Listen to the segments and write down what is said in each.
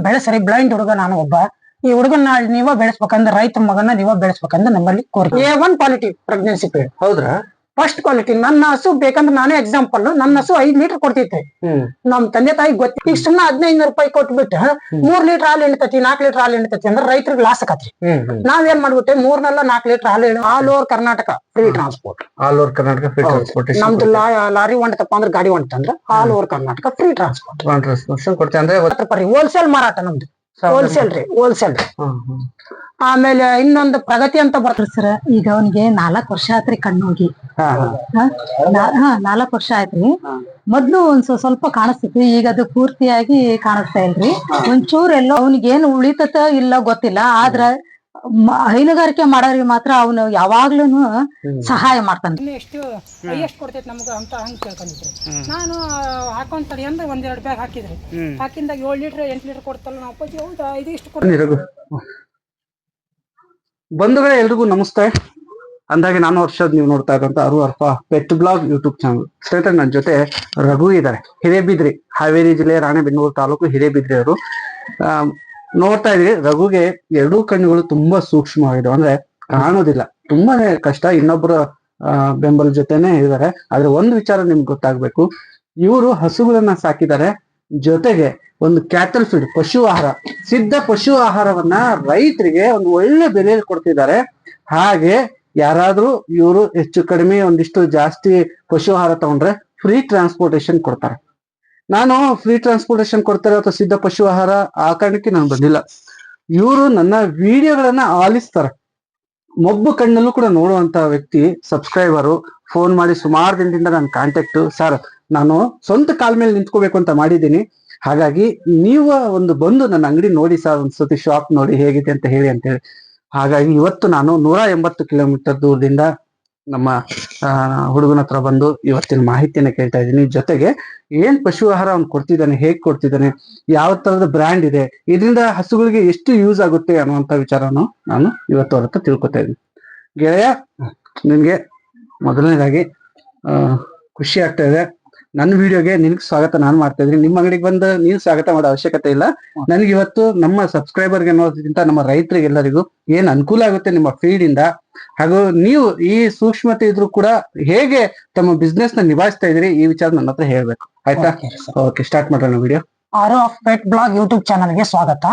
ಬೆಳೆಸರಿ blind ಹುಡುಗ ನಾನು ಒಬ್ಬ. ಈ ಹುಡುಗನ ನೀವ ಬೆಳೆಸ್ಬೇಕಂದ್ರೆ ರೈತ ಮಗನ ನೀವ ಬೆಳೆಸ್ಬೇಕಂದ್ರೆ ನಮ್ಮಲ್ಲಿ ಕೋರಿಕೆ. A1 quality pregnancy period. ಹೌದ್ರಾ? First quality. ನನ್ನ ಹಸು ಬೇಕಂದ್ರೆ ನಾನೇ ಎಕ್ಸಾಂಪಲ್, ನನ್ನ ಹಸು 5 ಲೀಟರ್ ಕೊಡ್ತೈತೆ. ನಮ್ ತಂದೆ ತಾಯಿ ಗೊತ್ತಿ ಈಗ ಸುಮ್ಮನೆ 1500 ರೂಪಾಯಿ ಕೊಟ್ಬಿಟ್ಟು 3 ಲೀಟರ್ ಹಾಲು ಎಣ್ತತಿ 4 ಲೀಟರ್ ಹಾಲು ಎಣ್ತತಿ ಅಂದ್ರೆ ರೈತರಿಗೆ ಲಾಸ್ ಆಕತ್ರಿ. ನಾವೇನ್ ಮಾಡ್ಬಿಟ್ಟೆ 3 4 ಲೀಟರ್ ಹಾಲು all over Karnataka free transport. All over Karnataka free transport. ನಮ್ದು ಲಾರಿ ಹೊಂಟಪ್ಪ ಅಂದ್ರೆ ಗಾಡಿ ಹೊಂಟಂದ್ರೆ all over Karnataka free transport ಕೊಡ್ತೇವೆ. ಅಂದ್ರೆ ಹೋಲ್ಸೇಲ್ ಮಾರಾಟ ನಮ್ದು. ಹೋಲ್ಸೇಲ್ ರೀ, ಹೋಲ್ಸೇಲ್ ರೀ. ಆಮೇಲೆ ಇನ್ನೊಂದು ಪ್ರಗತಿ ಅಂತ ಬರ್ತದೆ ಸರ್. ಈಗ ಅವನಿಗೆ 4 ವರ್ಷ ಆಯ್ತ್ರಿ ಕಣ್ಣೋಗಿ. 4 ವರ್ಷ ಆಯ್ತ್ರಿ. ಮೊದ್ಲು ಒಂದ್ ಸ್ವಲ್ಪ ಕಾಣಿಸ್ತೈತಿ, ಈಗ ಅದು ಪೂರ್ತಿಯಾಗಿ ಕಾಣಿಸ್ತಾ ಇಲ್ರಿ. ಒಂಚೂರ್ ಎಲ್ಲೋ ಅವನಿಗೆ ಏನ್ ಉಳಿತತ ಇಲ್ಲ ಗೊತ್ತಿಲ್ಲ. ಆದ್ರ ಹೈನುಗಾರಿಕೆ ಮಾಡೋರಿಗೆ ಮಾತ್ರ ಅವನು ಯಾವಾಗ್ಲೂನು ಸಹಾಯ ಮಾಡ್ತಾನೆ. ಎಷ್ಟು ಕೊಡ್ತೈತಿ ನಮ್ಗ ಅಂತ ಹಂಗ ಕೇಳ್ಕೊಂಡಿದ್ರಿ. ನಾನು ಹಾಕೊಂಡ್ ತಡಿ ಅಂದ್ರೆ 1-2 ಬ್ಯಾಗ್ ಹಾಕಿದ್ರಿ. ಹಾಕಿಂದಾಗ 7 ಲೀಟರ್ 8 ಲೀಟರ್ ಕೊಡ್ತಲ್ಲ ನಾವು ಅಪ್ಪಾಜಿ. ಹೌದಾ, ಇದು ಇಷ್ಟು ಕೊಡ್ತೀವಿ. ಬಂಧುಗಳೇ, ಎಲ್ರಿಗೂ ನಮಸ್ತೆ. ಅಂದಾಗೆ ನಾನು ವರ್ಷದ್ ನೀವು ನೋಡ್ತಾ ಇದ್ದಂತ Arfa pet blog YouTube channel. ಸ್ನೇಹಿತರೆ, ನನ್ನ ಜೊತೆ ರಘು ಇದ್ದಾರೆ. ಹಿರೇಬಿದ್ರಿ, ಹಾವೇರಿ ಜಿಲ್ಲೆ ರಾಣೆಬೆನ್ನೂರು ತಾಲೂಕು ಹಿರೇಬಿದ್ರಿ ಅವರು. ನೋಡ್ತಾ ಇದ್ರಿ, ರಘುಗೆ 2 ಕಣ್ಣುಗಳು ತುಂಬಾ ಸೂಕ್ಷ್ಮವಾಗಿದೆ. ಅಂದ್ರೆ ಕಾಣೋದಿಲ್ಲ, ತುಂಬಾನೇ ಕಷ್ಟ. ಇನ್ನೊಬ್ಬರ ಬೆಂಬಲ ಜೊತೆನೆ ಇದ್ದಾರೆ. ಆದ್ರೆ ಒಂದು ವಿಚಾರ ನಿಮ್ಗೆ ಗೊತ್ತಾಗ್ಬೇಕು, ಇವರು ಹಸುಗಳನ್ನ ಸಾಕಿದ್ದಾರೆ. ಜೊತೆಗೆ ಒಂದು ಕ್ಯಾಟಲ್ ಫೀಡ್, ಪಶು ಆಹಾರ, ಸಿದ್ಧ ಪಶು ಆಹಾರವನ್ನ ರೈತರಿಗೆ ಒಂದು ಒಳ್ಳೆ ಬೆಲೆಯಲ್ಲಿ ಕೊಡ್ತಿದ್ದಾರೆ. ಹಾಗೆ ಯಾರಾದ್ರೂ ಇವರು ಹೆಚ್ಚು ಕಡಿಮೆ ಒಂದಿಷ್ಟು ಜಾಸ್ತಿ ಪಶು ಆಹಾರ ತಗೊಂಡ್ರೆ ಫ್ರೀ ಟ್ರಾನ್ಸ್ಪೋರ್ಟೇಶನ್ ಕೊಡ್ತಾರೆ. ನಾನು ಫ್ರೀ ಟ್ರಾನ್ಸ್ಪೋರ್ಟೇಶನ್ ಕೊಡ್ತಾರೆ ಅಥವಾ ಸಿದ್ಧ ಪಶು ಆಹಾರ ಆ ಕಾರಣಕ್ಕೆ ನಾನು ಬಂದಿಲ್ಲ. ಇವರು ನನ್ನ ವಿಡಿಯೋಗಳನ್ನ ಆಲಿಸ್ತಾರೆ. ಮೊಬ್ಬು ಕಣ್ಣಲ್ಲೂ ಕೂಡ ನೋಡುವಂತ ವ್ಯಕ್ತಿ, ಸಬ್ಸ್ಕ್ರೈಬರು. ಫೋನ್ ಮಾಡಿ ಸುಮಾರು ದಿನದಿಂದ ನನ್ನ ಕಾಂಟ್ಯಾಕ್ಟ್. ಸರ್, ನಾನು ಸ್ವಂತ ಕಾಲ ಮೇಲೆ ನಿಂತ್ಕೋಬೇಕು ಅಂತ ಮಾಡಿದ್ದೀನಿ. ಹಾಗಾಗಿ ನೀವು ಒಂದು ಬಂದು ನನ್ನ ಅಂಗಡಿ ನೋಡಿ ಸರ್, ಒಂದ್ಸತಿ ಶಾಪ್ ನೋಡಿ ಹೇಗಿದೆ ಅಂತ ಹೇಳಿ ಅಂತೇಳಿ. ಹಾಗಾಗಿ ಇವತ್ತು ನಾನು 180 ಕಿಲೋಮೀಟರ್ ದೂರದಿಂದ ನಮ್ಮ ಹುಡುಗನ ಹತ್ರ ಬಂದು ಇವತ್ತಿನ ಮಾಹಿತಿಯನ್ನ ಕೇಳ್ತಾ ಇದ್ದೀನಿ. ಜೊತೆಗೆ ಏನ್ ಪಶು ಆಹಾರ ಅವ್ನು ಕೊಡ್ತಿದ್ದಾನೆ, ಹೇಗ್ ಕೊಡ್ತಿದ್ದಾನೆ, ಯಾವ ತರದ ಬ್ರ್ಯಾಂಡ್ ಇದೆ, ಇದರಿಂದ ಹಸುಗಳಿಗೆ ಎಷ್ಟು ಯೂಸ್ ಆಗುತ್ತೆ ಅನ್ನುವಂತ ವಿಚಾರನು ನಾನು ಇವತ್ತು ಅವ್ರ ಹತ್ರ ತಿಳ್ಕೊತಾ ಇದ್ದೀನಿ. ಗೆಳೆಯ, ನಿನ್ಗೆ ಮೊದಲನೇದಾಗಿ ಖುಷಿ ಆಗ್ತಾ ಇದೆ. ನನ್ನ ವಿಡಿಯೋಗೆ ನಿನ್ಗೆ ಸ್ವಾಗತ ನಾನು ಮಾಡ್ತಾ ಇದ್ದೀನಿ. ನಿಮ್ಮ ಅಂಗಡಿಗೆ ಬಂದು ನೀನು ಸ್ವಾಗತ ಮಾಡೋ ಅವಶ್ಯಕತೆ ಇಲ್ಲ. ನನಗೆ ಇವತ್ತು ನಮ್ಮ ಸಬ್ಸ್ಕ್ರೈಬರ್ಗೆ ಅನ್ನೋದಕ್ಕಿಂತ ನಮ್ಮ ರೈತರಿಗೆಲ್ಲರಿಗೂ ಏನ್ ಅನುಕೂಲ ಆಗುತ್ತೆ ನಿಮ್ಮ ಫೀಡ್ ಇಂದ, ಹಾಗೂ ನೀವು ಈ ಸೂಕ್ಷ್ಮತೆ ಇದ್ರು ಕೂಡ ಹೇಗೆ ತಮ್ಮ ಬಿಸ್ನೆಸ್ ನ ನಿಭಾಯಿಸ್ತಾ ಇದೀರಿ, ಈ ವಿಚಾರ ನನ್ನ ಹತ್ರ ಹೇಳ್ಬೇಕು. ಆಯ್ತಾ? ಓಕೆ, ಸ್ಟಾರ್ಟ್ ಮಾಡೋಣ video. RF pet blog YouTube ಚಾನಲ್ಗೆ ಸ್ವಾಗತ.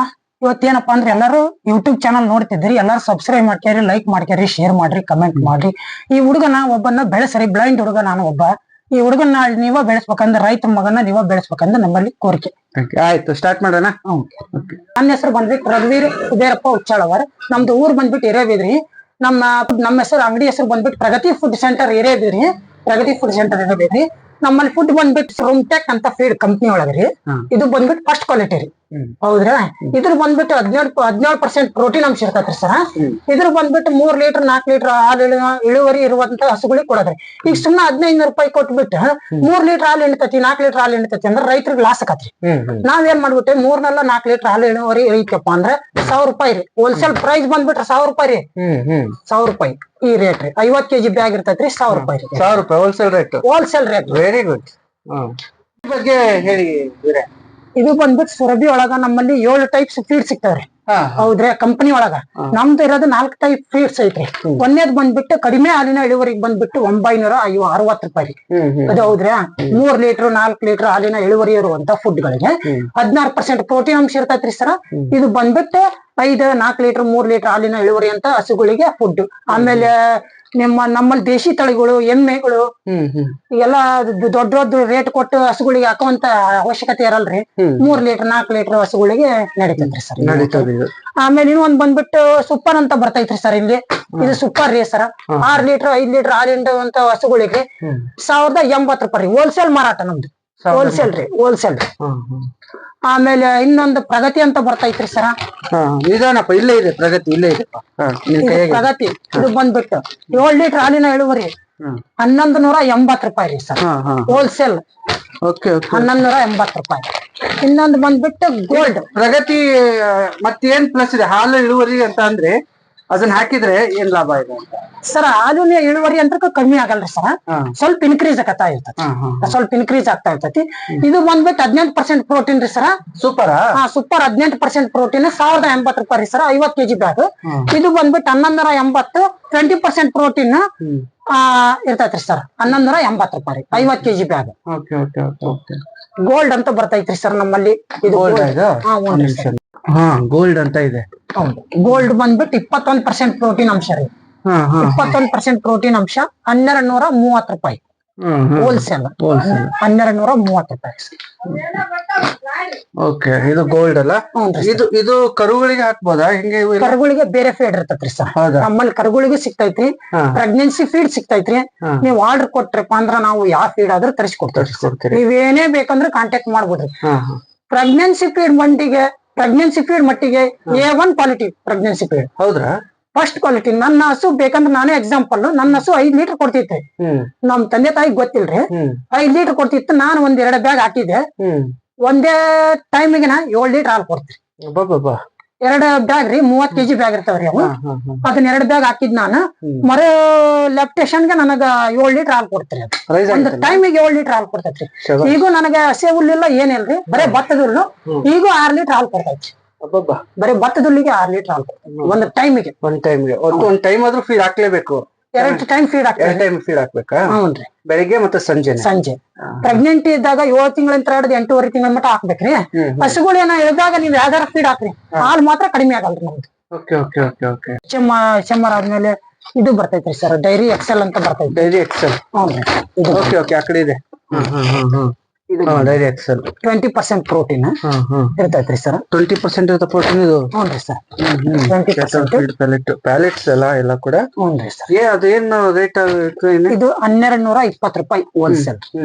ಇವತ್ತೇನಪ್ಪಾ ಅಂದ್ರೆ ಎಲ್ಲರೂ ಯೂಟ್ಯೂಬ್ ಚಾನಲ್ ನೋಡ್ತಿದ್ರಿ, ಎಲ್ಲರೂ ಸಬ್ಸ್ಕ್ರೈಬ್ ಮಾಡ್ಕ್ಯಾರಿ, ಲೈಕ್ ಮಾಡ್ಕ್ಯಾರಿ, ಶೇರ್ ಮಾಡ್ರಿ, ಕಮೆಂಟ್ ಮಾಡ್ರಿ. ಈ ಹುಡುಗನ ಒಬ್ಬನ ಬೆಳೆಸರಿ, ಬ್ಲೈಂಡ್ ಹುಡುಗ ನಾನು ಒಬ್ಬ. ಈ ಹುಡುಗನ ನೀವ ಬೆಳೆಸ್ಬೇಕಂದ್ರೆ ರೈತ ಮಗನ ನೀವ ಬೆಳೆಸ್ಬೇಕಂದ್ರೆ ನಮ್ಮಲ್ಲಿ ಕೋರಿಕೆ. ಆಯ್ತು, ಸ್ಟಾರ್ಟ್ ಮಾಡೋಣ. ನನ್ನ ಹೆಸರು ಬಂದ್ಬಿಟ್ಟು ರಘುವೀರ್ ಕುಬೇರಪ್ಪ ಉಚ್ಚಾಳವರ್. ನಮ್ದು ಊರ್ ಬಂದ್ಬಿಟ್ಟು ಹಿರೇಬಿದ್ರಿ. ನಮ್ಮ ಹೆಸರು ಅಂಗಡಿ ಹೆಸರು ಬಂದ್ಬಿಟ್ಟು ಪ್ರಗತಿ ಫುಡ್ ಸೆಂಟರ್ ಹಿರೇಬಿದ್ರಿ. ಪ್ರಗತಿ ಫುಡ್ ಸೆಂಟರ್ ಹಿರೇಬಿದ್ರಿ. ನಮ್ಮಲ್ಲಿ ಫುಡ್ ಬಂದ್ಬಿಟ್ಟು ರೂಮ್ಟೆಕ್ ಅಂತ ಫೀಡ್ ಕಂಪ್ನಿ ಒಳಗ್ರಿ. ಇದು ಬಂದ್ಬಿಟ್ಟು ಫಸ್ಟ್ ಕ್ವಾಲಿಟಿ ರೀ. ಹೌದ್ರಾ? ಇದ್ರ ಬಂದ್ಬಿಟ್ಟು 17% ಪ್ರೋಟೀನ್ ಅಂಶ ಇರ್ತೈತ್ರಿ ಸರ್. ಇದ್ರ ಬಂದ್ಬಿಟ್ಟು 3 ಲೀಟರ್ 4 ಲೀಟರ್ ಹಾಲು ಇಳುವರಿ ಇರುವಂತ ಹಸುಗಳಿಗೆ ಕೊಡೋದ್ರಿ. ಈಗ ಸುಮ್ಮನೆ 1500 ರೂಪಾಯಿ ಕೊಟ್ಬಿಟ್ಟು 3 ಲೀಟರ್ ಹಾಲು ಎಣ್ತತಿ 4 ಲೀಟರ್ ಹಾಲು ಎಣ್ತತಿ ಅಂದ್ರೆ ರೈತರಿಗೆ ಲಾಸ್ ಆಕತ್ರಿ. ನಾವೇನ್ ಮಾಡ್ಬಿಟ್ಟೆ 3 4 ಲೀಟರ್ ಹಾಲು ಇಳುವರಿ ಐತಪ್ಪ ಅಂದ್ರೆ 1000 ರೂಪಾಯಿ ರೀ. ಹೋಲ್ಸೇಲ್ ಪ್ರೈಸ್ ಬಂದ್ಬಿಟ್ರೆ 1000 ರೂಪಾಯಿ ರೀ. 1000 ರೂಪಾಯಿ ಈ ರೇಟ್ ರೀ. 50 kg ಬ್ಯಾಗ್ ಇರ್ತೈತ್ರಿ, 1000 ರೂಪಾಯಿ ರೀ. 1000 ರೂಪಾಯಿ wholesale rate. Wholesale rate. Very good. ಬಗ್ಗೆ ಹೇಳಿ. ಇದು ಬಂದ್ಬಿಟ್ಟು ಸುರಭಿ ಒಳಗ ನಮ್ಮಲ್ಲಿ 7 ಟೈಪ್ಸ್ ಫೀಡ್ ಸಿಗ್ತಾವ್ರಿ. ಹೌದ್ರಿ? ಕಂಪನಿ ಒಳಗ ನಮ್ದು ಇರೋದು 4 ಟೈಪ್ ಫೀಡ್ಸ್ ಐತ್ರಿ. ಒಂದೇದ್ ಬಂದ್ಬಿಟ್ಟು ಕಡಿಮೆ ಹಾಲಿನ ಇಳುವರಿಗೆ ಬಂದ್ಬಿಟ್ಟು 960 ರೂಪಾಯಿ. ಅದು ಹೌದ್ರಿ? 3 ಲೀಟರ್ 4 ಲೀಟರ್ ಹಾಲಿನ ಇಳುವರಿ ಇರುವಂತ ಫುಡ್ ಗಳಿಗೆ 16% ಪ್ರೋಟೀನ್ ಅಂಶ ಇರ್ತೈತ್ರಿ ಸರ. ಇದು ಬಂದ್ಬಿಟ್ಟು 5 4 ಲೀಟರ್ 3 ಲೀಟರ್ ಹಾಲಿನ ಇಳುವರಿ ಅಂತ ಹಸುಗಳಿಗೆ ಫುಡ್. ಆಮೇಲೆ ನಮ್ಮಲ್ಲಿ ದೇಶಿ ತಳಿಗಳು, ಎಮ್ಮೆಗಳು ಎಲ್ಲ ದೊಡ್ಡ ರೇಟ್ ಕೊಟ್ಟು ಹಸುಗಳಿಗೆ ಹಾಕುವಂತ ಅವಶ್ಯಕತೆ ಇರಲ್ರಿ. 3 ಲೀಟರ್ 4 ಲೀಟರ್ ಹಸುಗಳಿಗೆ ನಡೀತೈತ್ರಿ ಸರ್. ಆಮೇಲೆ ಇನ್ನೊಂದ್ ಬಂದ್ಬಿಟ್ಟು ಸೂಪರ್ ಅಂತ ಬರ್ತೈತ್ರಿ ಸರ್. ಇಲ್ಲಿ ಇದು ಸೂಪರ್ ರೀ ಸರ್. 6 ಲೀಟರ್ 5 ಲೀಟರ್ ಹಾಲಿಂಡುವಂತ ಹಸುಗಳಿಗೆ 1080 ರೂಪಾಯಿ. ಹೋಲ್ಸೇಲ್ ಮಾರಾಟ ನಮ್ದು. ಹೋಲ್ಸೇಲ್ ರೀ, ಹೋಲ್ಸೇಲ್. ಆಮೇಲೆ ಇನ್ನೊಂದು ಪ್ರಗತಿ ಅಂತ ಬರ್ತೈತ್ರಿ ಸರ. ನಿಧಾನಪ್ಪ, ಇಲ್ಲೇ ಇದೆ ಪ್ರಗತಿ, ಇಲ್ಲೇ ಇದೆ ಪ್ರಗತಿ. ಇದು ಬಂದ್ಬಿಟ್ಟು 7 ಲೀಟರ್ ಹಾಲಿನ ಇಳುವರಿ 1180 ರೂಪಾಯಿ ರೀ ಸರ್. ಹೋಲ್ಸೇಲ್ 1180 ರೂಪಾಯಿ. ಇನ್ನೊಂದು ಬಂದ್ಬಿಟ್ಟು ಗೋಲ್ಡ್. ಪ್ರಗತಿ ಮತ್ತೇನ್ ಪ್ಲಸ್ ಇದೆ ಹಾಲು ಇಳುವರಿ ಅಂತ ಅಂದ್ರೆ ಅದನ್ನ ಹಾಕಿದ್ರೆ ಏನ್ ಲಾಭ ಇದೆ ಅಂತ? ಸರ್ ಹಾಲಿನ ಇಳುವರಿ ಅಂತ ಕಮ್ಮಿ ಆಗಲ್ರಿ ಸರ್, ಸ್ವಲ್ಪ ಇನ್ಕ್ರೀಸ್ ಆಗತ್ತಾ ಇರ್ತೈತಿ, ಸ್ವಲ್ಪ ಇನ್ಕ್ರೀಸ್ ಆಗ್ತಾ ಇರ್ತೈತಿ. ಇದು ಬಂದ್ಬಿಟ್ಟು 18% ಪ್ರೋಟೀನ್ ರೀ ಸರ್. ಸೂಪರ್. ಸೂಪರ್ 18% ಪ್ರೋಟೀನ್, 1080 ರೂಪಾಯಿ ರೀ ಸರ್, 50 kg ಬ್ಯಾಗ್. ಇದು ಬಂದ್ಬಿಟ್ಟು 1180, 20% ಪ್ರೋಟೀನ್ ಇರ್ತೈತ್ರಿ ಸರ್. 1180 ರೂಪಾಯಿ 50 kg ಬ್ಯಾಗ್. ಗೋಲ್ಡ್ ಅಂತ ಬರ್ತೈತ್ರಿ ಸರ್ ನಮ್ಮಲ್ಲಿ. ಇದು ಗೋಲ್ಡ್ ಅಂತ ಇದೆ. ಗೋಲ್ಡ್ ಬಂದ್ಬಿಟ್ಟು 21% ಪ್ರೋಟೀನ್ ಅಂಶ ರೀ. 21% ಪ್ರೋಟೀನ್ ಅಂಶ, 1230 ರೂಪಾಯಿ ಹೋಲ್ಸೇಲ್. 1230 ರೂಪಾಯಿ. ಓಕೆ, ಇದು ಗೋಲ್ಡ್ ಅಲ್ಲ? ಇದು ಕರುಗಳಿಗೆ ಹಾಕ್ಬೋದಾ? ಹಿಂಗೆ ಕರುಗಳಿಗೆ ಬೇರೆ ಫೀಡ್ ಇರ್ತೈತ್ರಿ ಸರ್. ನಮ್ಮಲ್ಲಿ ಕರುಗಳಿಗೂ ಸಿಗ್ತೈತ್ರಿ, ಪ್ರೆಗ್ನೆನ್ಸಿ ಫೀಡ್ ಸಿಗ್ತೈತ್ರಿ. ನೀವ್ ಆರ್ಡರ್ ಕೊಟ್ರಪ್ಪ ಅಂದ್ರ ನಾವು ಯಾವ ಫೀಡ್ ಆದ್ರೂ ತರಿಸ್ಕೊಡ್ತೇವೆ. ನೀವೇನೇ ಬೇಕಂದ್ರೆ ಕಾಂಟ್ಯಾಕ್ಟ್ ಮಾಡ್ಬೋದ್ರಿ. ಪ್ರೆಗ್ನೆನ್ಸಿ ಫೀಡ್ ಮಟ್ಟಿಗೆ A1 ಕ್ವಾಲಿಟಿ ಪ್ರೆಗ್ನೆನ್ಸಿ ಫೀಡ್. ಹೌದ್ರಾ? First quality. ನನ್ನ ಹಸು ಬೇಕಂದ್ರೆ ನಾನೇ ಎಕ್ಸಾಂಪಲ್, ನನ್ನ ಹಸು 5 ಲೀಟರ್ ಕೊಡ್ತಿತ್ತು. ನಮ್ ತಂದೆ ತಾಯಿಗೆ ಗೊತ್ತಿಲ್ರಿ, 5 ಲೀಟರ್ ಕೊಡ್ತಿತ್ತು. ನಾನು 1-2 ಬ್ಯಾಗ್ ಹಾಕಿದ್ದೆ. ಒಂದೇ ಟೈಮಿಗೆ 7 ಲೀಟರ್ ಹಾಲು ಕೊಡ್ತೀರಿ. 2 ಬ್ಯಾಗ್ ರೀ, 30 kg ಬ್ಯಾಗ್ ಇರ್ತಾವ್ರಿ ಅವು. ಅದನ್ನ 2 ಬ್ಯಾಗ್ ಹಾಕಿದ್ ನಾನು. ಮರೋ ಲ್ಯಾಕ್ಟೇಷನ್ಗೆ ನನಗ 7 ಲೀಟರ್ ಹಾಲು ಕೊಡ್ತೀರಿ. ಒಂದು ಟೈಮಿಗೆ 7 ಲೀಟರ್ ಹಾಲು ಕೊಡ್ತೈತ್ರಿ. ಈಗ ನನಗೆ ಹಸೆ ಹುಲ್ಲಿಲ್ಲ ಏನಿಲ್ರಿ, ಬರೇ ಭತ್ತದ ಹುಲ್ಲು. ಈಗ 6 ಲೀಟರ್ ಹಾಲು ಕೊಡ್ತೈತಿ. ಬರೀ ಭತ್ತದ ಹುಲ್ಲಿಗೆ 6 ಲೀಟರ್ ಹಾಲು ಕೊಡ್ತೈತಿ ಒಂದು ಟೈಮಿಗೆ. ಒಂದ್ ಟೈಮ್ ಆದ್ರೂ ಫೀಡ್ ಹಾಕ್ಲೇಬೇಕು. 2 ಟೈಮ್ ಫೀಡ್ ಹಾಕ್ಬೇಕಾ? ಹೌನ್ರಿ, ಬೆಳಿಗ್ಗೆ ಮತ್ತೆ ಸಂಜೆ. ಪ್ರೆಗ್ನೆಂಟ್ ಇದ್ದಾಗ 7 ತಿಂಗಳಿಂದ ಹಿಡಿದು 8.5 ತಿಂಗಳ ಮಟ್ಟ ಹಾಕ್ಬೇಕ್ರಿ. ಹಸುಗಳು ಏನೋ ಇಳಿದಾಗ ನೀವ್ ಯಾವ್ದಾರ ಫೀಡ್ ಹಾಕ್ರಿ, ಹಾಲು ಮಾತ್ರ ಕಡಿಮೆ ಆಗಲ್ರಿ ನಮ್ದು. ಚೆಮ್ಮರ್ ಆದ್ಮೇಲೆ ಇದು ಬರ್ತೈತ್ರಿ ಸರ್, ಡೈರಿ ಎಕ್ಸೆಲ್ ಅಂತ ಬರ್ತೈತಿ. Dairy Excel. ಹೌದ್ರಿ, ಆ ಕಡೆ ಇದೆ. ಇದು ಡೈರಿ ಎಕ್ಸೆಲ್ 20% ಪ್ರೋಟೀನ್ ಇರ್ತೈತ್ರಿ ಸರ್. 20% ಇರುತ್ತೆ ಪ್ರೋಟೀನ್ ಇದು. ಹ್ಞೂನ್ರಿ ಸರ್. 20% ಪ್ಯಾಲೆಟ್ಸ್ ಎಲ್ಲ ಕೂಡ. ಹ್ಞೂನ್ರಿ ಸರ್. ಅದೇನು ರೇಟ್? ಇದು 1220 ರೂಪಾಯಿ ಹೋಲ್ಸೇಲ್.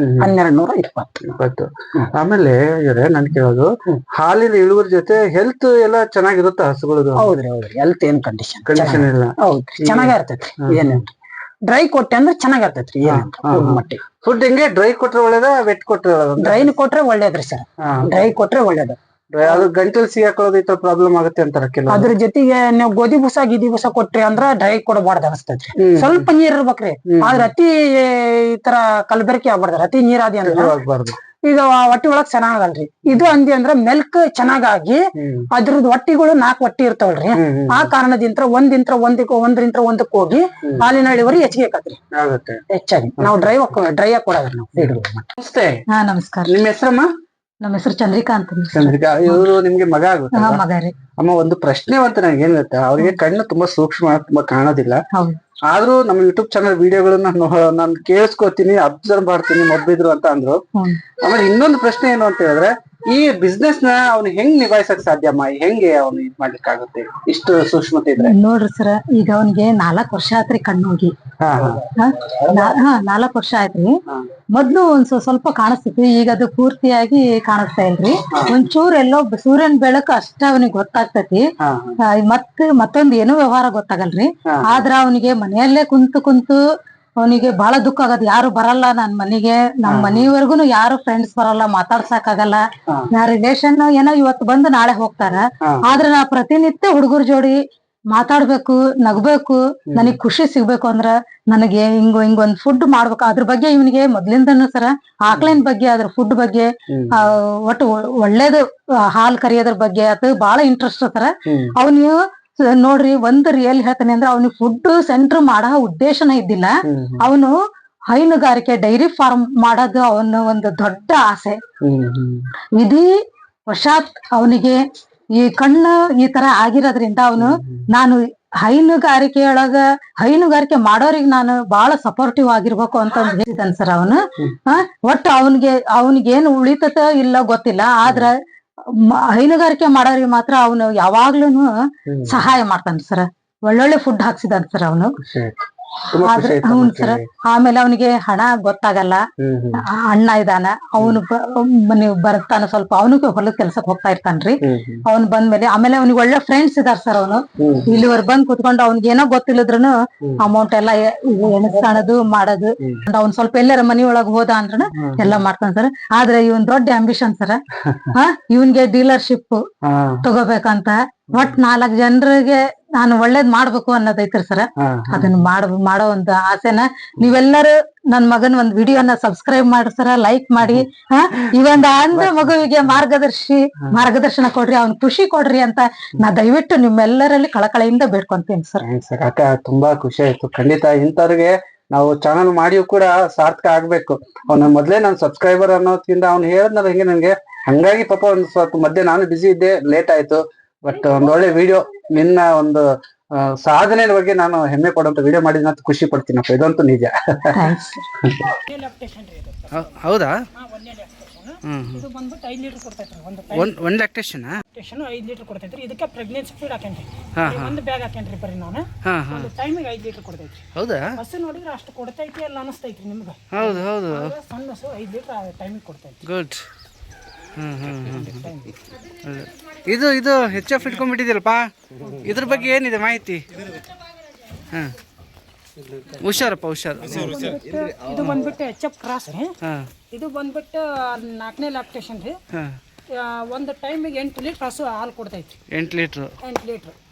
1220. ಆಮೇಲೆ ನನ್ ಕೇಳೋದು, ಹಾಲಿನ ಇಳುವರಿ ಜೊತೆ ಹೆಲ್ತ್ ಎಲ್ಲ ಚೆನ್ನಾಗಿರುತ್ತೆ ಹಸುಗಳದು? ಹೌದ್ರಿ, ಹೆಲ್ತ್ ಏನ್ ಕಂಡೀಷನ್ ಇಲ್ಲ. ಹೌದ್ರಿ, ಚೆನ್ನಾಗೇ ಇರ್ತೈತ್ರಿ. ಏನೇನ್ರಿ ಡ್ರೈ ಕೊಟ್ಟೆ ಅಂದ್ರೆ ಚೆನ್ನಾಗಿರ್ತೈತ್ರಿ. ಮಟ್ಟಿ ಫುಡ್ ಹೆಂಗೆ? ಡ್ರೈ ಕೊಟ್ರೆ ಒಳ್ಳೇದ, ವೆಟ್ ಕೊಟ್ರೆ ಒಳ್ಳೇದ? ಡ್ರೈನ್ ಕೊಟ್ರೆ ಒಳ್ಳೇದ್ರಿ ಸರ್. ಡ್ರೈ ಕೊಟ್ರೆ ಒಳ್ಳೇದು. ಅದು ಗಂಟಲ್ ಸಿಗಾಕೊಳ್ಳೋದು ಈ ತರ ಪ್ರಾಬ್ಲಮ್ ಆಗುತ್ತೆ ಅಂತಾರ ಕೆಲವು. ಅದ್ರ ಜೊತೆಗೆ ನೀವು ಗೋಧಿ ಬೂಸ ಕೊಟ್ರಿ ಅಂದ್ರ ಡ್ರೈ ಕೊಡಬಾರ್ದು ಅನಸ್ತೈತ್ರಿ. ಸ್ವಲ್ಪ ನೀರ್ ಇರ್ಬೇಕ್ರಿ, ಆದ್ರ ಅತಿ ಈ ತರ ಕಲಬೆರಕೆ ಆಗ್ಬಾರ್ದ್ರಿ. ಅತಿ ನೀರಾದಿ ಅಂದ್ರೆ ಆಗ್ಬಾರ್ದು. ಈಗ ಹೊಟ್ಟಿ ಒಳಗ್ ಚೆನ್ನಾಗಲ್ರಿ. ಇದು ಅಂದಿ ಅಂದ್ರ ಮೆಲ್ಕ್ ಚೆನ್ನಾಗಾಗಿ ಅದ್ರದ್ ಹೊಟ್ಟಿಗಳು 4 ಹೊಟ್ಟಿ ಇರ್ತಾವಲ್ರಿ. ಆ ಕಾರಣದಿಂದ ಒಂದ್ರಿಂತ ಒಂದಕ್ಕೆ ಹೋಗಿ ಹಾಲಿನ ಇಳುವರಿ ಹೆಚ್ಚಿಗೆ ಆಕತ್ರಿ. ಹೆಚ್ಚಾಗಿ ನಾವು ಡ್ರೈ ಆಗಿ ಕೊಡೋದ್ರಿ ನಾವು ಫೀಡ್. ನಮಸ್ತೆ. ನಮಸ್ಕಾರ. ನಿಮ್ ಹೆಸರಮ್ಮ? ನಮ್ಮ ಹೆಸರು ಚಂದ್ರಿಕಾ ಅಂತ. ಚಂದ್ರಿಕಾ, ಇವರು ನಿಮ್ಗೆ ಮಗ ಆಗುತ್ತೆ? ಮಗ ರೀ. ಅಮ್ಮ, ಒಂದು ಪ್ರಶ್ನೆ ಅಂತ ನಂಗೆ ಏನ್ ಗೊತ್ತಾ, ಅವ್ರಿಗೆ ಕಣ್ಣು ತುಂಬಾ ಸೂಕ್ಷ್ಮ, ತುಂಬಾ ಕಾಣೋದಿಲ್ಲ. ಆದ್ರೂ ನಮ್ಮ ಯೂಟ್ಯೂಬ್ ಚಾನಲ್ ವಿಡಿಯೋಗಳನ್ನ ನಾನು ಕೇಳಿಸ್ಕೊತೀನಿ, ಅಬ್ಸರ್ವ್ ಮಾಡ್ತೀನಿ, ಮೊದ್ಲಿದ್ರು ಅಂತ ಅಂದ್ರು. ಆಮೇಲೆ ಇನ್ನೊಂದು ಪ್ರಶ್ನೆ ಏನು ಅಂತ ಹೇಳಿದ್ರೆ, ಈ ಬಿಸ್ನೆಸ್ ನ ಅವ್ನು ಹೆಂಗ್ ನಿಭಾಯಿಸಕ್ ಸಾಧ್ಯಮ್ಮ? ಹೆಂಗೆ ಅವ್ನು ಇದ್ ಮಾಡ್ಲಿಕ್ಕಾಗುತ್ತೆ ಇಷ್ಟು ಸೂಕ್ಷ್ಮತೆ ಇದ್ರೆ? ನೋಡ್ರಿ ಸರ್, ಈಗ ಅವನಿಗೆ 4 ವರ್ಷ ಆಯ್ತ್ರಿ ಕಣ್ಣೋಗಿ. 4 ವರ್ಷ ಆಯ್ತ್ರಿ. ಮೊದ್ಲು ಒಂದ್ ಸ್ವಲ್ಪ ಕಾಣಿಸ್ತಿತ್ತು, ಈಗ ಅದು ಪೂರ್ತಿಯಾಗಿ ಕಾಣಿಸ್ತಾ ಇಲ್ರಿ. ಒಂಚೂರ್ ಎಲ್ಲೋ ಸೂರ್ಯನ ಬೆಳಕು ಅಷ್ಟ ಅವನಿಗೆ ಗೊತ್ತಾಗ್ತೈತಿ. ಮತ್ತೊಂದ್ ಏನೋ ವ್ಯವಹಾರ ಗೊತ್ತಾಗಲ್ರಿ. ಆದ್ರ ಅವನಿಗೆ ಮನೆಯಲ್ಲೇ ಕುಂತು ಅವನಿಗೆ ಬಹಳ ದುಃಖ ಆಗದ್. ಯಾರು ಬರಲ್ಲ ನನ್ ಮನೆಗೆ, ನಮ್ ಮನೆಯವರೆಗೂ ಯಾರು ಫ್ರೆಂಡ್ಸ್ ಬರಲ್ಲ, ಮಾತಾಡ್ಸಕ್ಕಾಗಲ್ಲ. ನಾ ರಿಲೇಷನ್ ಏನೋ ಇವತ್ತು ಬಂದು ನಾಳೆ ಹೋಗ್ತಾರ. ಆದ್ರೆ ನಾ ಪ್ರತಿನಿತ್ಯ ಹುಡುಗರ ಜೋಡಿ ಮಾತಾಡ್ಬೇಕು, ನಗ್ಬೇಕು, ನನಗ್ ಖುಷಿ ಸಿಗ್ಬೇಕು ಅಂದ್ರ ನನಗೆ ಹಿಂಗೊಂದ್ ಫುಡ್ ಮಾಡ್ಬೇಕು. ಅದ್ರ ಬಗ್ಗೆ ಇವನಿಗೆ ಮೊದ್ಲಿಂದನು ಸರ ಆಕ್ಳಿನ ಬಗ್ಗೆ, ಅದ್ರ ಫುಡ್ ಬಗ್ಗೆ, ಒಟ್ಟು ಒಳ್ಳೇದು ಹಾಲ್ ಕರಿಯೋದ್ರ ಬಗ್ಗೆ ಅದು ಬಹಳ ಇಂಟ್ರೆಸ್ಟ್ ಸರ. ಅವನು ನೋಡ್ರಿ, ಒಂದು ರಿಯಲ್ ಹೇಳ್ತಾನೆ ಅಂದ್ರೆ ಅವ್ನಿಗೆ ಫುಡ್ ಸೆಂಟರ್ ಮಾಡೋ ಉದ್ದೇಶನ ಇದ್ದಿಲ್ಲ. ಅವನು ಹೈನುಗಾರಿಕೆ ಡೈರಿ ಫಾರ್ಮ್ ಮಾಡೋದು ಅವನ ಒಂದು ದೊಡ್ಡ ಆಸೆ. ವಿಧಿ ವಶಾತ್ ಅವನಿಗೆ ಈ ಕಣ್ಣು ಈ ತರ ಆಗಿರೋದ್ರಿಂದ ಅವನು, ನಾನು ಹೈನುಗಾರಿಕೆ ಮಾಡೋರಿಗೆ ನಾನು ಬಹಳ ಸಪೋರ್ಟಿವ್ ಆಗಿರ್ಬೇಕು ಅಂತ ಹೇಳಿದಾನೆ ಸರ್. ಅವನು ಒಟ್ಟು ಅವನಿಗೇನು ಉಳಿತದ ಇಲ್ಲ ಗೊತ್ತಿಲ್ಲ, ಆದ್ರ ಹೈನುಗಾರಿಕೆ ಮಾಡೋರಿಗೆ ಮಾತ್ರ ಅವನು ಯಾವಾಗ್ಲೂನು ಸಹಾಯ ಮಾಡ್ತಾನ ಸರ್. ಒಳ್ಳೊಳ್ಳೆ ಫುಡ್ ಹಾಕ್ಸಿದಾನ ಸರ್ ಅವನು. ಹ್ಮ್ ಸರ್. ಆಮೇಲೆ ಅವನಿಗೆ ಹಣ ಗೊತ್ತಾಗಲ್ಲ. ಅಣ್ಣ ಇದಾನ, ಅವನು ಬರ್ತಾನ, ಸ್ವಲ್ಪ ಅವನಿಗೆ ಹೊಲದ ಕೆಲ್ಸಕ್ ಹೋಗ್ತಾ ಇರ್ತಾನ್ರಿ. ಅವ್ನು ಬಂದ್ಮೇಲೆ ಆಮೇಲೆ ಅವ್ನಿಗೆ ಒಳ್ಳೆ ಫ್ರೆಂಡ್ಸ್ ಇದಾರ ಸರ್. ಅವನು ಇಲ್ಲಿವರೆಗೆ ಬಂದ್ ಕುತ್ಕೊಂಡು ಅವ್ನಿಗೆ ಏನೋ ಗೊತ್ತಿಲ್ಲದ್ರುನು ಅಮೌಂಟ್ ಎಲ್ಲ ಎಣಿಸ್ಕೊಳ್ಳೋದು ಮಾಡೋದು. ಅವ್ನ್ ಸ್ವಲ್ಪ ಎಲ್ಲಾರ ಮನಿಯೊಳಗ್ ಹೋದ ಅಂದ್ರನ ಎಲ್ಲಾ ಮಾಡ್ತಾನ ಸರ್. ಆದ್ರೆ ಇವನ್ ದೊಡ್ಡ ಅಂಬಿಷನ್ ಸರ್. ಇವನ್ಗೆ ಡೀಲರ್ಶಿಪ್ ತಗೋಬೇಕಂತ ಒಟ್ 4 ಜನರಿಗೆ ನಾನು ಒಳ್ಳೇದ್ ಮಾಡ್ಬೇಕು ಅನ್ನೋದೈತ್ರಿ ಸರ್. ಅದನ್ನ ಮಾಡೋ ಒಂದು ಆಸೆನ ನೀವೆಲ್ಲರೂ ನನ್ ಮಗನ್ ಒಂದ್ ವಿಡಿಯೋನ ಸಬ್ಸ್ಕ್ರೈಬ್ ಮಾಡಿ ಸರ, ಲೈಕ್ ಮಾಡಿ. ಈ ಒಂದ್ ಅಂಧ ಮಗುವಿಗೆ ಮಾರ್ಗದರ್ಶನ ಕೊಡ್ರಿ, ಅವ್ನ್ ಖುಷಿ ಕೊಡ್ರಿ ಅಂತ ನಾ ದಯವಿಟ್ಟು ನಿಮ್ಮೆಲ್ಲರಲ್ಲಿ ಕಳಕಳಿಯಿಂದ ಬೇಡ್ಕೊಂತೀನಿ ಸರ್. ಅಕ್ಕ ತುಂಬಾ ಖುಷಿ ಆಯ್ತು. ಖಂಡಿತ ಇಂಥವ್ರಿಗೆ ನಾವು ಚಾನಲ್ ಮಾಡಿಯೂ ಕೂಡ ಸಾರ್ಥಕ ಆಗ್ಬೇಕು. ಅವ್ನ ಮೊದ್ಲೇ ನಾನು ಸಬ್ಸ್ಕ್ರೈಬರ್ ಅನ್ನೋದ್ಕಿಂತ ಅವ್ನು ಹೇಳದ್ನಲ್ಲ ಹಿಂಗೆ ನನ್ಗೆ ಹಂಗಾಗಿ ಪಾಪ ಒಂದ್ ಸ್ವಲ್ಪ ಮಧ್ಯೆ ನಾನು ಬಿಸಿ ಇದ್ದೆ, ಲೇಟ್ ಆಯ್ತು. ಬಟ್ ಒಂದ್ ಒಳ್ಳೆ ವಿಡಿಯೋ, ನಿನ್ನ ಒಂದು ಸಾಧನೆ ಬಗ್ಗೆ ನಾನು ಹೆಮ್ಮೆ ಪಡುವಂತ ವಿಡಿಯೋ ಮಾಡಿದ ಅಂತ ಖುಷಿ ಪಡ್ತೀನಪ್ಪ, ಇದಂತೂ ನಿಜ. ಹೌದಾ? ಇದು ಬಂದ್ಬಿಟ್ಟು 5 ಲೀಟರ್ ಕೊಡ್ತೈತ್ರಿ. ಒಂದ್ ಲ್ಯಾಕ್ಟೇಷನ್ 5 ಲೀಟರ್ ಕೊಡ್ತೈತ್ರಿ. ಇದಕ್ಕೆ ಪ್ರೆಗ್ನೆನ್ಸಿ ಫೀಡ್ ಹಾಕೇನ್ರಿ. ಒಂದು ಬ್ಯಾಗ್ ಹಾಕೇನ್ರಿ ಬರೀ ನಾನು. ಒಂದು ಟೈಮಿಗೆ 5 ಲೀಟರ್ ಕೊಡ್ತೈತ್ರಿ. ಹೌದಾ? ಹಸು ನೋಡಿದ್ರೆ ಅಷ್ಟು ಕೊಡ್ತೈತಿ ಅಲ್ಲ ಅನಿಸ್ತೈತ್ರಿ ನಿಮ್ಗೆ. ಹೌದು ಹೌದು. ಸಣ್ಣ ಹಸು 5 ಲೀಟರ್ ಟೈಮಿಗೆ ಕೊಡ್ತೈತಿ. ಗುಡ್. ಇದು ಇದು ಹೆಚ್ಚು ಇಟ್ಕೊಂಡ್ಬಿಟ್ಟಿದ್ಯಲ್ಪ, ಇದ್ರ ಬಗ್ಗೆ ಏನಿದೆ ಮಾಹಿತಿ? ಹುಷಾರಪ್ಪ ಹುಷಾರು. ಇದು ಬಂದ್ಬಿಟ್ಟು HF ಕ್ರಾಸ್ ರೀ. ಇದು ಬಂದ್ಬಿಟ್ಟು 4ನೇ ಲ್ಯಾಕ್ಟೇಷನ್ ರೀ. ಒಂದು ಟೈಮಿಗೆ 8 ಲೀಟರ್ ಹಸು ಹಾಲು ಕೊಡ್ತೈತಿ. 8 ಲೀಟ್ರ್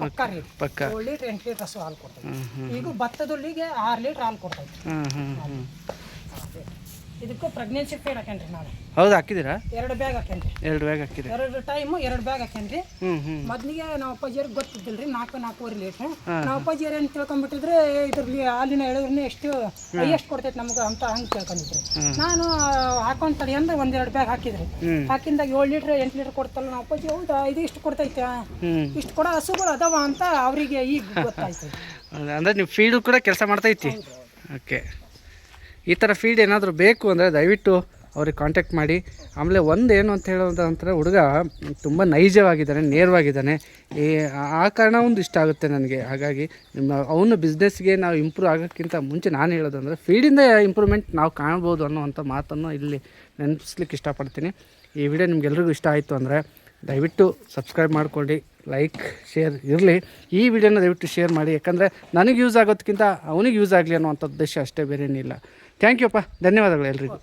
ಪಕ್ಕ ರೀ. 7 ಲೀಟರ್ 8 ಲೀಟರ್ ಹಸು ಹಾಲು ಕೊಡ್ತೈತಿ. ಈಗ ಭತ್ತದೊಲ್ಲಿಗೆ 6 ಲೀಟರ್ ಹಾಲು ಕೊಡ್ತೈತಿ. ಇದಕ್ಕೂ ಪ್ರೆಗ್ನೆನ್ಸಿ ಫೀಡ್ ಹಾಕೇನ್ರಿ ನಾನು. ಹೌದು, ಹಾಕಿದ್ದೀರಾ? 2 ಬ್ಯಾಗ್ ಹಾಕೇನ್ರಿ. 2 ಬ್ಯಾಗ್ ಹಾಕಿರಿ. 2 ಟೈಮು 2 ಬ್ಯಾಗ್ ಹಾಕೇನ್ರಿ. ಮೊದ್ಲಿಗೆ ನಾವು ಅಪ್ಪಾಜಿಯವ್ರಿಗೆ ಗೊತ್ತಿದ್ದಿಲ್ರಿ 4-4.5 ಲೀಟ್ರ್. ನಾವು ಅಪ್ಪಾಜಿಯವ್ರು ಏನು ತಿಳ್ಕೊಂಡ್ಬಿಟ್ಟಿದ್ರೆ ಇದ್ರಲ್ಲಿ ಹಾಲಿನ ಎಳೆದ್ರನ್ನೇ ಎಷ್ಟು ಕೊಡ್ತೈತೆ ನಮ್ಗೆ ಅಂತ ಹಂಗೆ ತಿಳ್ಕೊಂಡಿದ್ರಿ. ನಾನು ಹಾಕೊಂಡ್ ತಡಿ ಅಂದ್ರೆ 1-2 ಬ್ಯಾಗ್ ಹಾಕಿದ್ರಿ. ಹಾಕಿಂದಾಗ 7 ಲೀಟ್ರ್ 8 ಲೀಟರ್ ಕೊಡ್ತಲ್ಲ. ನಾವು ಅಪ್ಪಾಜಿ ಹೌದಾ ಇದು ಇಷ್ಟು ಕೊಡ್ತೈತೆ, ಇಷ್ಟು ಕೊಡೋ ಹಸುಗಳು ಅದಾವ ಅಂತ ಅವರಿಗೆ ಈಗ ಗೊತ್ತಾಯ್ತು. ಅಂದ್ರೆ ನೀವು ಫೀಡು ಕೂಡ ಕೆಲಸ ಮಾಡ್ತೈತಿ. ಓಕೆ, ಈ ಥರ ಫೀಡ್ ಏನಾದರೂ ಬೇಕು ಅಂದರೆ ದಯವಿಟ್ಟು ಅವ್ರಿಗೆ ಕಾಂಟ್ಯಾಕ್ಟ್ ಮಾಡಿ. ಆಮೇಲೆ ಏನು ಅಂತ ಹೇಳೋದಂತಾರೆ, ಹುಡುಗ ತುಂಬ ನೈಜವಾಗಿದ್ದಾನೆ, ನೇರವಾಗಿದ್ದಾನೆ. ಆ ಕಾರಣ ಒಂದು ಇಷ್ಟ ಆಗುತ್ತೆ ನನಗೆ. ಹಾಗಾಗಿ ಅವನ ಬಿಸ್ನೆಸ್ಗೆ ನಾವು ಇಂಪ್ರೂವ್ ಆಗೋಕ್ಕಿಂತ ಮುಂಚೆ ನಾನು ಹೇಳೋದಂದರೆ ಫೀಡಿಂದ ಇಂಪ್ರೂವ್ಮೆಂಟ್ ನಾವು ಕಾಣ್ಬೋದು ಅನ್ನೋವಂಥ ಮಾತನ್ನು ಇಲ್ಲಿ ನೆನಪಿಸ್ಲಿಕ್ಕೆ ಇಷ್ಟಪಡ್ತೀನಿ. ಈ ವಿಡಿಯೋ ನಿಮ್ಗೆಲ್ರಿಗೂ ಇಷ್ಟ ಆಯಿತು ಅಂದರೆ ದಯವಿಟ್ಟು ಸಬ್ಸ್ಕ್ರೈಬ್ ಮಾಡ್ಕೊಳ್ಳಿ, ಲೈಕ್ ಶೇರ್ ಇರಲಿ. ಈ ವಿಡಿಯೋನ ದಯವಿಟ್ಟು ಶೇರ್ ಮಾಡಿ, ಯಾಕಂದರೆ ನನಗೆ ಯೂಸ್ ಆಗೋದಕ್ಕಿಂತ ಅವನಿಗೆ ಯೂಸ್ ಆಗಲಿ ಅನ್ನೋವಂಥ ಉದ್ದೇಶ ಅಷ್ಟೇ, ಬೇರೇನಿಲ್ಲ. ಥ್ಯಾಂಕ್ ಯು ಅಪ್ಪ, ಧನ್ಯವಾದಗಳು ಎಲ್ರಿಗೂ.